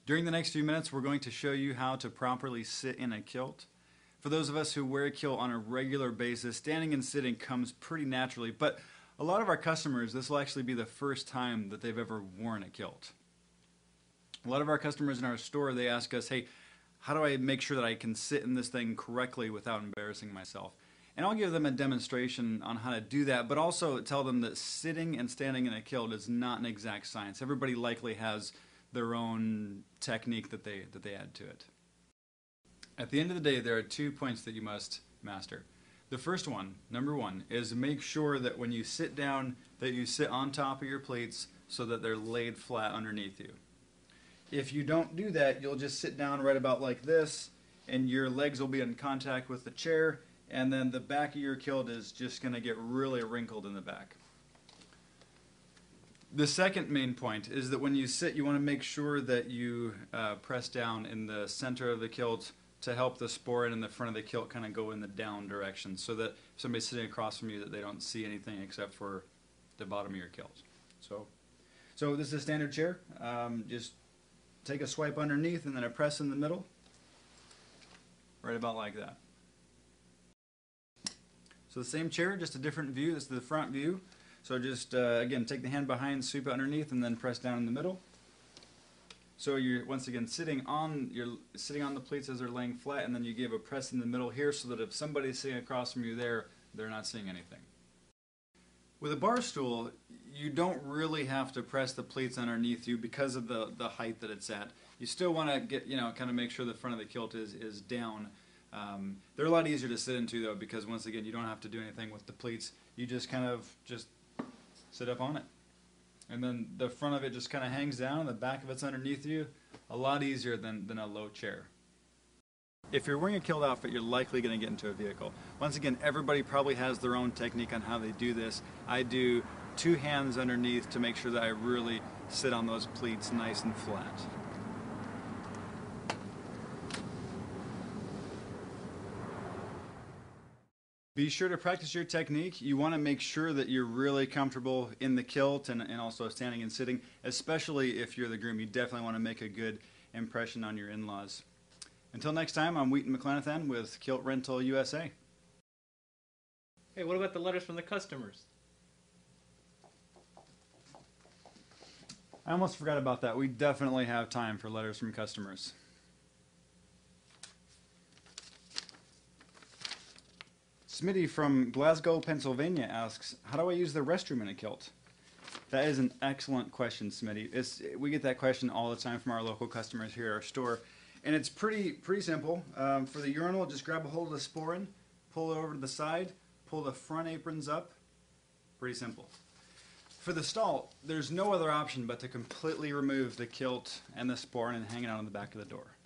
During the next few minutes, we're going to show you how to properly sit in a kilt. For those of us who wear a kilt on a regular basis, standing and sitting comes pretty naturally, but a lot of our customers, this will actually be the first time that they've ever worn a kilt. A lot of our customers in our store, they ask us, hey, how do I make sure that I can sit in this thing correctly without embarrassing myself? And I'll give them a demonstration on how to do that, but also tell them that sitting and standing in a kilt is not an exact science. Everybody likely has their own technique that they add to it. At the end of the day, there are 2 points that you must master. The first one, number one, is make sure that when you sit down, that you sit on top of your plates so that they're laid flat underneath you. If you don't do that, you'll just sit down right about like this, and your legs will be in contact with the chair, and then the back of your kilt is just going to get really wrinkled in the back. The second main point is that when you sit, you want to make sure that you press down in the center of the kilt to help the sporran in the front of the kilt kind of go in the down direction, so that if somebody's sitting across from you, that they don't see anything except for the bottom of your kilt. So this is a standard chair. Just take a swipe underneath and then a press in the middle, right about like that. So the same chair, just a different view. This is the front view. So just, again, take the hand behind, sweep it underneath, and then press down in the middle. So you're, once again, sitting on the plates as they're laying flat, and then you give a press in the middle here so that if somebody's sitting across from you there, they're not seeing anything. With a bar stool, you don't really have to press the plates underneath you because of the height that it's at. You still want to get, kind of make sure the front of the kilt is down. They're a lot easier to sit into though, because once again, you don't have to do anything with the plates. You just kind of sit up on it. And then the front of it just kind of hangs down, and the back of it's underneath you. A lot easier than a low chair. If you're wearing a kilt outfit, you're likely going to get into a vehicle. Once again, everybody probably has their own technique on how they do this. I do 2 hands underneath to make sure that I really sit on those pleats nice and flat. Be sure to practice your technique. You want to make sure that you're really comfortable in the kilt and also standing and sitting, especially if you're the groom. You definitely want to make a good impression on your in-laws. Until next time, I'm Wheaton McClanathan with Kilt Rental USA. Hey, what about the letters from the customers? I almost forgot about that. We definitely have time for letters from customers. Smitty from Glasgow, Pennsylvania asks, how do I use the restroom in a kilt? That is an excellent question, Smitty. We get that question all the time from our local customers here at our store. And it's pretty simple. For the urinal, just grab a hold of the sporran, pull it over to the side, pull the front aprons up. Pretty simple. For the stall, there's no other option but to completely remove the kilt and the sporran and hang it out on the back of the door.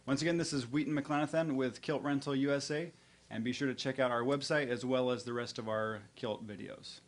Once again, this is Wheaton McClanathan with Kilt Rental USA. And be sure to check out our website as well as the rest of our kilt videos.